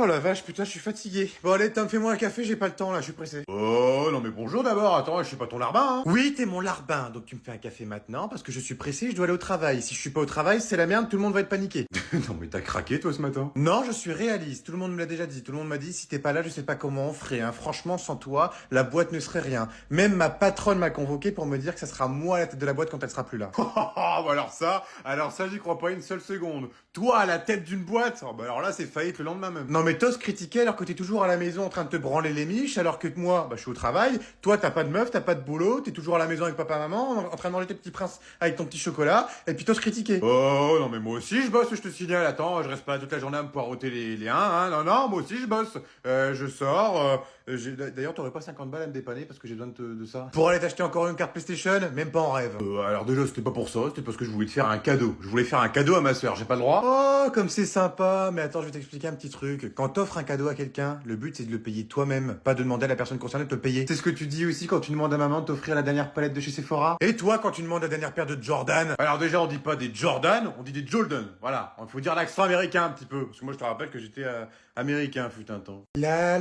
Oh la vache, putain, je suis fatigué. Bon allez, Tom, fais-moi un café, j'ai pas le temps là, je suis pressé. Oh non mais bonjour d'abord, attends, je suis pas ton larbin, hein. Oui, t'es mon larbin, donc tu me fais un café maintenant parce que je suis pressé, je dois aller au travail. Si je suis pas au travail, c'est la merde, tout le monde va être paniqué. Non mais t'as craqué toi ce matin? Non, je suis réaliste, tout le monde me l'a déjà dit. Tout le monde m'a dit, si t'es pas là, je sais pas comment on ferait, hein. Franchement, sans toi, la boîte ne serait rien. Même ma patronne m'a convoqué pour me dire que ça sera moi à la tête de la boîte quand elle sera plus là. Bah alors ça, j'y crois pas une seule seconde. Toi à la tête d'une boîte, oh, bah alors là, c'est faillite le lendemain même. Non mais t'oses critiquer alors que t'es toujours à la maison en train de te branler les miches, alors que moi, bah je suis au travail. Toi, t'as pas de meuf, t'as pas de boulot, t'es toujours à la maison avec papa, maman, en train de manger tes petits princes avec ton petit chocolat, et puis t'oses critiquer. Oh non mais moi aussi je bosse, je te signale. Attends, je reste pas toute la journée à me poireauter les hein. Non, moi aussi je bosse. Je sors. D'ailleurs, t'aurais pas 50 balles à me dépanner parce que j'ai besoin de ça. Pour aller t'acheter encore une carte PlayStation, même pas en rêve. Alors déjà, c'était pas pour ça, c'était parce que je voulais te faire un cadeau. Je voulais faire un cadeau à ma sœur, j'ai pas le droit. Oh, comme c'est sympa. Mais attends, je vais t'expliquer un petit truc. Quand t'offres un cadeau à quelqu'un, le but c'est de le payer toi-même, pas de demander à la personne concernée de te le payer. C'est ce que tu dis aussi quand tu demandes à maman de t'offrir la dernière palette de chez Sephora. Et toi, quand tu demandes la dernière paire de Jordan. Alors déjà, on dit pas des Jordan, on dit des Jordan. Voilà, il faut dire l'accent américain un petit peu. Parce que moi, je te rappelle que j'étais américain fut un temps. La,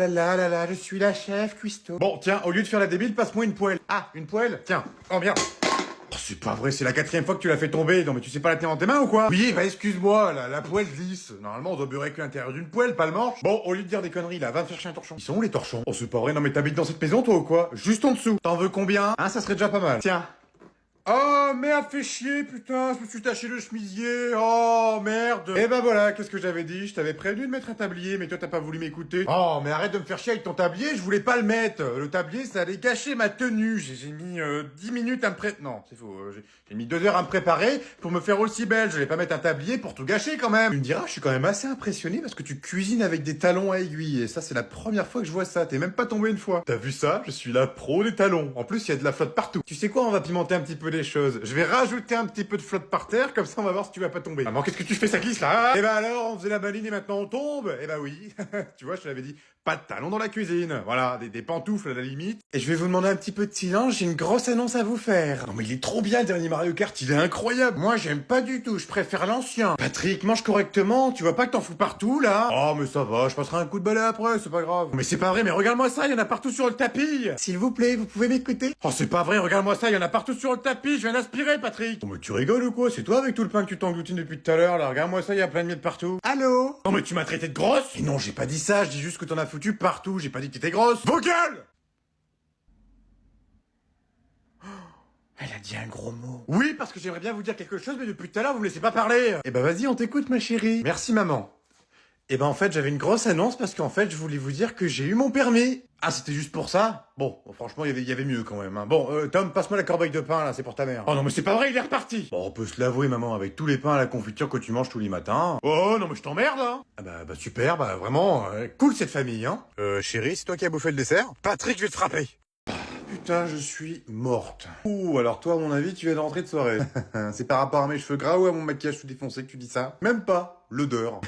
je suis la chef, cuistot. Bon, tiens, au lieu de faire la débile, passe-moi une poêle. Ah, une poêle? Tiens, oh bien. Oh, c'est pas vrai, c'est la 4e fois que tu l'as fait tomber. Non mais tu sais pas la tenir dans tes mains ou quoi? Oui, bah excuse-moi, la poêle glisse. Normalement, on doit beurrer que l'intérieur d'une poêle, pas le manche. Bon, au lieu de dire des conneries, là, va me chercher un torchon. Ils sont où les torchons? Oh, c'est pas vrai, non mais t'habites dans cette maison, toi ou quoi? Juste en dessous. T'en veux combien? Hein, ça serait déjà pas mal. Tiens. Oh merde, fais chier, putain, je me suis taché le chemisier, oh merde. Eh ben voilà, qu'est-ce que j'avais dit? Je t'avais prévenu de mettre un tablier, mais toi t'as pas voulu m'écouter. Oh mais arrête de me faire chier avec ton tablier, je voulais pas le mettre. Le tablier, ça allait gâcher ma tenue. J'ai mis 10 minutes à me préparer. Non, c'est faux, j'ai mis 2 heures à me préparer pour me faire aussi belle. Je vais pas mettre un tablier pour tout gâcher quand même. Tu me diras, je suis quand même assez impressionné parce que tu cuisines avec des talons à aiguille. Et ça, c'est la première fois que je vois ça, t'es même pas tombé une fois. T'as vu ça? Je suis la pro des talons. En plus, il y a de la flotte partout. Tu sais quoi, on va pimenter un petit peu les choses. Je vais rajouter un petit peu de flotte par terre, comme ça on va voir si tu vas pas tomber. Maman, qu'est-ce que tu fais, ça glisse là? Eh ben alors, on faisait la maline et maintenant on tombe? Eh ben oui. Tu vois, je te l'avais dit, pas de talons dans la cuisine. Voilà, des pantoufles à la limite. Et je vais vous demander un petit peu de silence, j'ai une grosse annonce à vous faire. Non mais il est trop bien le dernier Mario Kart, il est incroyable. Moi j'aime pas du tout, je préfère l'ancien. Patrick, mange correctement, tu vois pas que t'en fous partout là? Oh mais ça va, je passerai un coup de balai après, c'est pas grave. Mais c'est pas vrai, mais regarde-moi ça, il y en a partout sur le tapis. S'il vous plaît, vous pouvez m'écouter? Oh c'est pas vrai, regarde-moi ça, il y en a partout sur le tapis, je viens d'aspirer Patrick. Oh mais tu rigoles ou quoi? C'est toi avec tout le pain que tu t'engloutines depuis tout à l'heure là, regarde-moi ça, il y a plein de miettes partout. Allô? Non mais tu m'as traité de grosse? Et non, j'ai pas dit ça, je dis juste que t'en as foutu partout, j'ai pas dit que t'étais grosse. Vos gueules! Elle a dit un gros mot. Oui, parce que j'aimerais bien vous dire quelque chose, mais depuis tout à l'heure, vous me laissez pas parler. Eh ben vas-y, on t'écoute, ma chérie. Merci, maman. Eh ben en fait, j'avais une grosse annonce parce qu'en fait, je voulais vous dire que j'ai eu mon permis. Ah, c'était juste pour ça? Bon, franchement, il y avait mieux quand même. Hein. Bon, Tom, passe-moi la corbeille de pain, là, c'est pour ta mère. Oh non, mais c'est pas vrai, il est reparti. Bon, on peut se l'avouer, maman, avec tous les pains à la confiture que tu manges tous les matins. Oh non, mais je t'emmerde, hein. Ah bah super, bah vraiment, cool cette famille, hein. Chérie, c'est toi qui as bouffé le dessert? Patrick, je vais te frapper. Putain, je suis morte. Ouh, alors toi, à mon avis, tu viens de rentrer de soirée. C'est par rapport à mes cheveux gras ou à mon maquillage tout défoncé que tu dis ça? Même pas. L'odeur.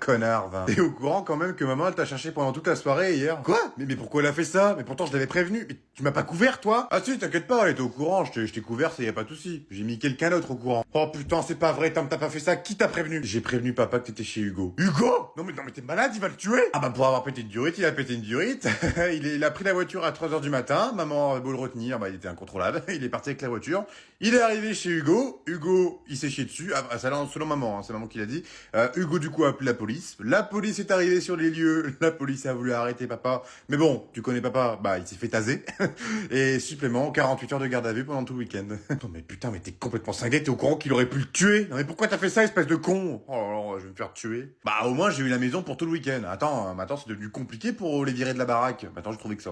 Connard, va. T'es au courant quand même que maman, elle t'a cherché pendant toute la soirée hier? Quoi? Mais pourquoi elle a fait ça? Mais pourtant, je l'avais prévenu. Mais tu m'as pas couvert, toi? Ah si, t'inquiète pas, elle était au courant. Je t'ai couvert, ça y a pas de souci. J'ai mis quelqu'un d'autre au courant. Oh putain, c'est pas vrai, Tom, t'as pas fait ça. Qui t'a prévenu? J'ai prévenu papa que t'étais chez Hugo. Hugo? Non mais t'es malade, il va le tuer? Ah bah pour avoir pété une durite, il a pété une durite. il a pris la voiture à 3 heures du matin. Maman a beau le retenir, bah il était incontrôlable. Il est parti avec la voiture. Il est arrivé chez Hugo. Hugo, il s'est chié dessus. Ah, selon maman, hein, c'est maman qui l'a dit. Hugo du coup a appelé la police. La police est arrivée sur les lieux. La police a voulu arrêter papa. Mais bon, tu connais papa, bah il s'est fait taser. Et supplément, 48 heures de garde à vue pendant tout le week-end. Non mais putain, mais t'es complètement cinglé, t'es au courant qu'il aurait pu le tuer? Non mais pourquoi t'as fait ça, espèce de con? Oh là là, je vais me faire tuer. Bah au moins j'ai eu la maison pour tout le week-end. Attends, maintenant c'est devenu compliqué pour les virer de la baraque. Maintenant j'ai trouvé que ça.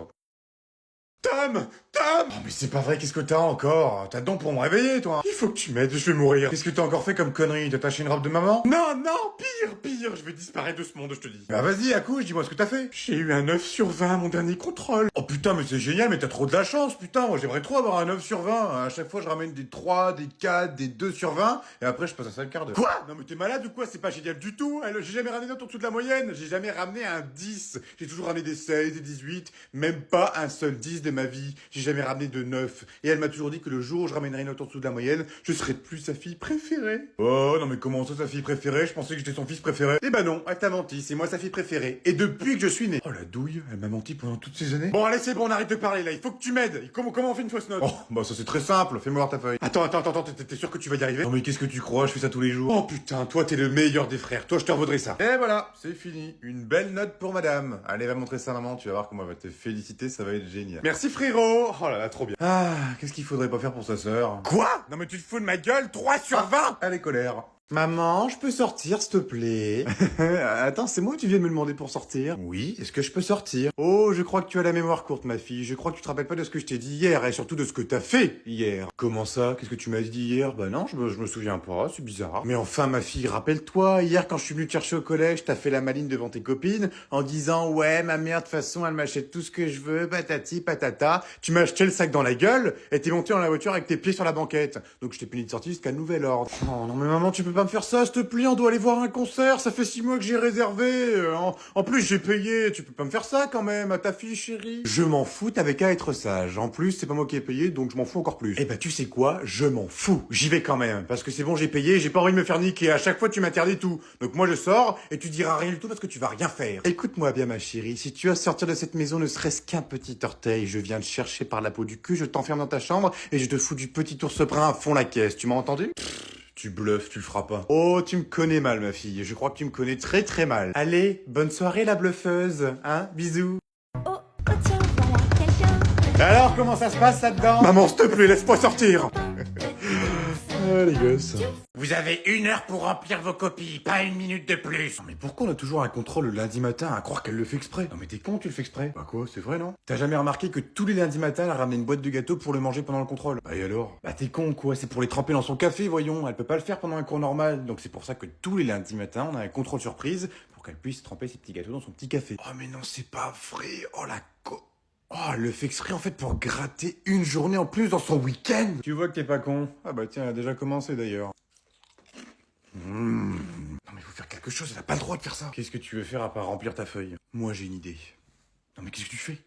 Tom! Tom! Oh mais c'est pas vrai, qu'est-ce que t'as encore? T'as donc pour me réveiller, toi? Il faut que tu m'aides, je vais mourir. Qu'est-ce que t'as encore fait comme connerie? T'as taché une robe de maman? Non, non, pire, je vais disparaître de ce monde, je te dis. Bah vas-y, accouche, dis-moi ce que t'as fait. J'ai eu un 9 sur 20 à mon dernier contrôle. Oh putain, mais c'est génial, mais t'as trop de la chance, putain. Moi j'aimerais trop avoir un 9 sur 20. À chaque fois je ramène des 3, des 4, des 2 sur 20, et après je passe à 5 quarts d'heure. Quoi? Non mais t'es malade ou quoi? C'est pas génial du tout. J'ai jamais ramené note en dessous de la moyenne. J'ai jamais ramené un 10. J'ai toujours ramené des 16, des 18, même pas un seul 10 de ma vie. J'ai jamais ramené de 9. Et elle m'a toujours dit que le jour où je ramènerai une note en dessous de la moyenne, je serai plus sa fille préférée. Oh, non mais comment ça, sa fille préférée? Je pensais que j'étais son fils préféré. Eh ben non, elle t'a menti, c'est moi sa fille préférée. Et depuis que je suis né. Oh la douille, elle m'a menti pendant toutes ces années. Bon allez, c'est bon, on arrête de parler là, il faut que tu m'aides. Comment on fait une fausse note? Oh, bah ça c'est très simple, fais-moi voir ta feuille. Attends, t'es sûr que tu vas y arriver? Non mais qu'est-ce que tu crois, je fais ça tous les jours. Oh putain, toi t'es le meilleur des frères, toi je te revaudrai ça. Et voilà, c'est fini, une belle note pour madame. Allez, va montrer ça à maman, tu vas voir comment elle va te féliciter, ça va être génial. Merci frérot. Oh là là, trop bien. Ah, qu'est-ce qu'il faudrait pas faire pour sa sœur? Quoi? Non mais tu te fous de ma gueule, 3 sur 20. Elle est colère. Maman, je peux sortir, s'il te plaît? Attends, c'est moi que tu viens de me demander pour sortir? Oui, est-ce que je peux sortir? Oh, je crois que tu as la mémoire courte, ma fille. Je crois que tu te rappelles pas de ce que je t'ai dit hier, et surtout de ce que t'as fait hier. Comment ça? Qu'est-ce que tu m'as dit hier? Bah non, je me souviens pas, c'est bizarre. Mais enfin, ma fille, rappelle-toi, hier quand je suis venu te chercher au collège, t'as fait la maline devant tes copines, en disant, ouais, ma mère, de toute façon, elle m'achète tout ce que je veux, patati, patata. Tu m'as acheté le sac dans la gueule, et t'es monté dans la voiture avec tes pieds sur la banquette. Donc je t'ai puni de sortie jusqu'à nouvel ordre. Oh non mais maman, tu peux pas me faire ça, s'il te plaît, on doit aller voir un concert, ça fait 6 mois que j'ai réservé, en plus j'ai payé, tu peux pas me faire ça quand même, à ta fille chérie. Je m'en fous, t'avais qu'à être sage, en plus c'est pas moi qui ai payé, donc je m'en fous encore plus. Eh bah tu sais quoi, je m'en fous, j'y vais quand même, parce que c'est bon j'ai payé, j'ai pas envie de me faire niquer, à chaque fois tu m'interdis tout, donc moi je sors, et tu diras rien du tout parce que tu vas rien faire. Écoute-moi bien ma chérie, si tu as sortir de cette maison ne serait-ce qu'un petit orteil, je viens te chercher par la peau du cul, je t'enferme dans ta chambre, et je te fous du petit ours brun à fond la caisse, tu m'as entendu? Tu bluffes, tu le feras pas. Oh, tu me connais mal, ma fille. Je crois que tu me connais très très mal. Allez, bonne soirée, la bluffeuse. Hein, bisous. Oh, tiens, voilà quelqu'un. Alors, comment ça se passe là-dedans? Maman, s'il te plaît, laisse-moi sortir. Ah, les gosses. Vous avez 1 heure pour remplir vos copies, pas 1 minute de plus. Non mais pourquoi on a toujours un contrôle le lundi matin à croire qu'elle le fait exprès? Non mais t'es con, tu le fais exprès. Bah quoi, c'est vrai non? T'as jamais remarqué que tous les lundis matins elle ramenait une boîte de gâteaux pour le manger pendant le contrôle? Bah et alors? Bah t'es con quoi, c'est pour les tremper dans son café voyons, elle peut pas le faire pendant un cours normal. Donc c'est pour ça que tous les lundis matins on a un contrôle surprise pour qu'elle puisse tremper ses petits gâteaux dans son petit café. Oh mais non c'est pas vrai, oh la Oh, elle le fait exprès en fait pour gratter une journée en plus dans son week-end. Tu vois que t'es pas con. Ah bah tiens, elle a déjà commencé d'ailleurs. Non mais faut faire quelque chose, elle a pas le droit de faire ça. Qu'est-ce que tu veux faire à part remplir ta feuille? Moi j'ai une idée. Non mais qu'est-ce que tu fais?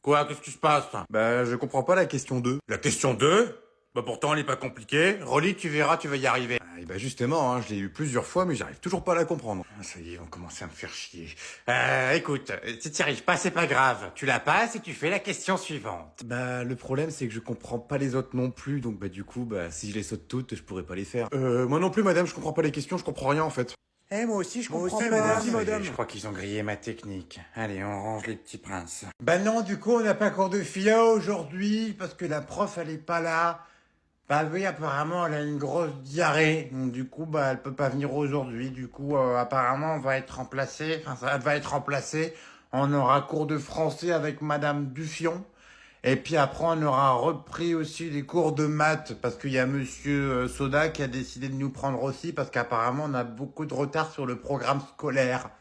Quoi? Qu'est-ce qui se passe? Bah je comprends pas la question 2. La question 2? Bah pourtant elle est pas compliquée. Relis, tu verras, tu vas y arriver. Ah, et bah justement, hein, je l'ai eu plusieurs fois mais j'arrive toujours pas à la comprendre. Ah, ça y est, on commence à me faire chier. Écoute, si t'y arrives pas, c'est pas grave. Tu la passes et tu fais la question suivante. Bah le problème c'est que je comprends pas les autres non plus, donc bah du coup, bah si je les saute toutes, je pourrais pas les faire. Moi non plus madame, je comprends pas les questions, je comprends rien en fait. Eh, moi aussi, je comprends pas. Madame. Je crois qu'ils ont grillé ma technique. Allez, on range les petits princes. Bah non, du coup, on n'a pas cours de philo aujourd'hui, parce que la prof, elle est pas là. Bah oui, apparemment, elle a une grosse diarrhée. Donc, du coup, bah, elle peut pas venir aujourd'hui. Du coup, apparemment, on va être remplacé. Enfin, ça va être remplacé. On aura cours de français avec Madame Duffion. Et puis après, on aura repris aussi les cours de maths parce qu'il y a Monsieur Soda qui a décidé de nous prendre aussi parce qu'apparemment, on a beaucoup de retard sur le programme scolaire.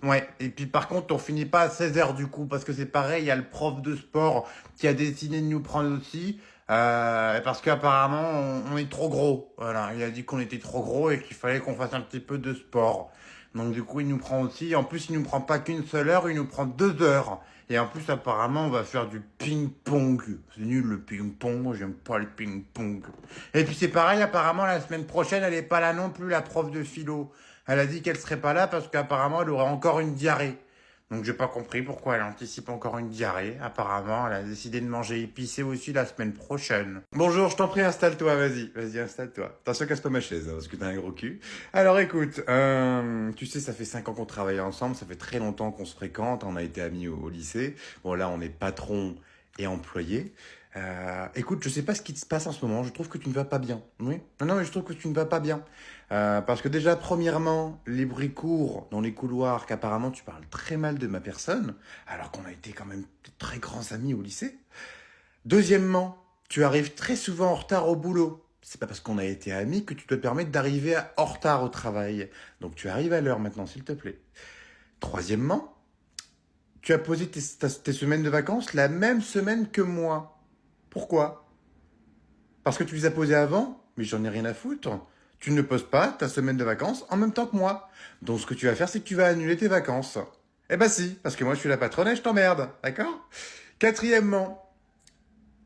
Ouais, et puis par contre, on finit pas à 16h du coup parce que c'est pareil, il y a le prof de sport qui a décidé de nous prendre aussi parce qu'apparemment, on est trop gros. Voilà, il a dit qu'on était trop gros et qu'il fallait qu'on fasse un petit peu de sport. Donc du coup, il nous prend aussi. En plus, il nous prend pas qu'une seule heure, il nous prend 2 heures. Et en plus, apparemment, on va faire du ping-pong. C'est nul le ping-pong, j'aime pas le ping-pong. Et puis c'est pareil, apparemment, la semaine prochaine, elle est pas là non plus, la prof de philo. Elle a dit qu'elle serait pas là parce qu'apparemment, elle aurait encore une diarrhée. Donc j'ai pas compris pourquoi elle anticipe encore une diarrhée. Apparemment, elle a décidé de manger épicé aussi la semaine prochaine. Bonjour, je t'en prie, installe-toi, vas-y, installe-toi. Attention, casse pas ma chaise, hein, parce que t'as un gros cul. Alors écoute, tu sais, ça fait 5 ans qu'on travaille ensemble, ça fait très longtemps qu'on se fréquente, on a été amis au lycée. Bon là, on est patron et employé. Écoute, je sais pas ce qui se passe en ce moment, je trouve que tu ne vas pas bien. Oui? Non, mais je trouve que tu ne vas pas bien. Parce que déjà, premièrement, les bruits courent dans les couloirs qu'apparemment tu parles très mal de ma personne, alors qu'on a été quand même de très grands amis au lycée. Deuxièmement, tu arrives très souvent en retard au boulot. C'est pas parce qu'on a été amis que tu dois te permettre d'arriver en retard au travail. Donc tu arrives à l'heure maintenant, s'il te plaît. Troisièmement, tu as posé tes semaines de vacances la même semaine que moi. Pourquoi? Parce que tu les as posées avant? Mais j'en ai rien à foutre. Tu ne poses pas ta semaine de vacances en même temps que moi. Donc ce que tu vas faire, c'est que tu vas annuler tes vacances. Eh ben si, parce que moi je suis la patronne et je t'emmerde, d'accord? Quatrièmement,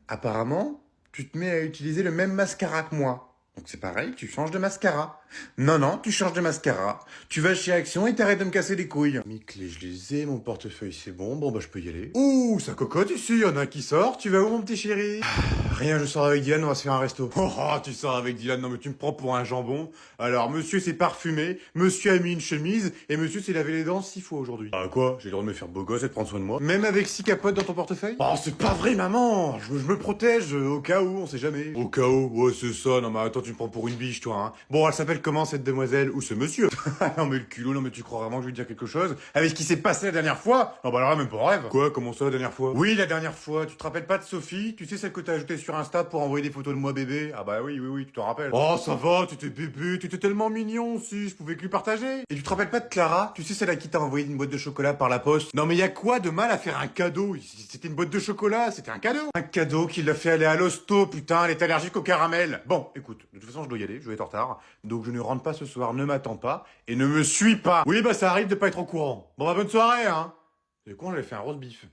apparemment, tu te mets à utiliser le même mascara que moi. Donc c'est pareil, tu changes de mascara. Non, tu changes de mascara. Tu vas chez Action et t'arrêtes de me casser les couilles. Mes clés, je les ai, mon portefeuille, c'est bon. Bon, bah, je peux y aller. Ouh, ça cocotte ici, y'en a un qui sort. Tu vas où, mon petit chéri? Rien, je sors avec Dylan, on va se faire un resto. Oh, tu sors avec Dylan, non mais tu me prends pour un jambon. Alors, monsieur s'est parfumé, monsieur a mis une chemise, et monsieur s'est lavé les dents 6 fois aujourd'hui. Ah quoi? J'ai le droit de me faire beau gosse et de prendre soin de moi? Même avec 6 capotes dans ton portefeuille? Oh, c'est pas vrai, maman! Je me protège, au cas où, on sait jamais. Au cas où? Ouais, c'est ça, non mais attends, tu me prends pour une biche, toi, hein. Bon, elle s'appelle comment, cette demoiselle? Ou ce monsieur? Non mais le culot, non mais tu crois vraiment que je vais te dire quelque chose? Avec ce qui s'est passé la dernière fois? Non bah alors là, même pas en rêve. Quoi? Comment ça, la dernière fois? Oui, la dernière fois, tu te rappelles pas de Sophie? Tu sais celle que t'as ajoutée sur Insta pour envoyer des photos de moi bébé? Ah bah oui, tu t'en rappelles. Oh, ça va, t'étais bébé, t'étais tellement mignon aussi, je pouvais que lui partager. Et tu te rappelles pas de Clara? Tu sais celle à qui t'as envoyé une boîte de chocolat par la poste? Non mais y a quoi de mal à faire un cadeau? C'était une boîte de chocolat, c'était un cadeau. Un cadeau qui l'a fait aller à l'hosto, putain, elle est allergique au caramel. Bon, écoute, de toute façon je dois y aller, je vais être en retard. Donc je ne rentre pas ce soir, ne m'attends pas, et ne me suis pas. Oui bah ça arrive de pas être au courant. Bon bah bonne soirée, hein. C'est con, j'avais fait un roast beef.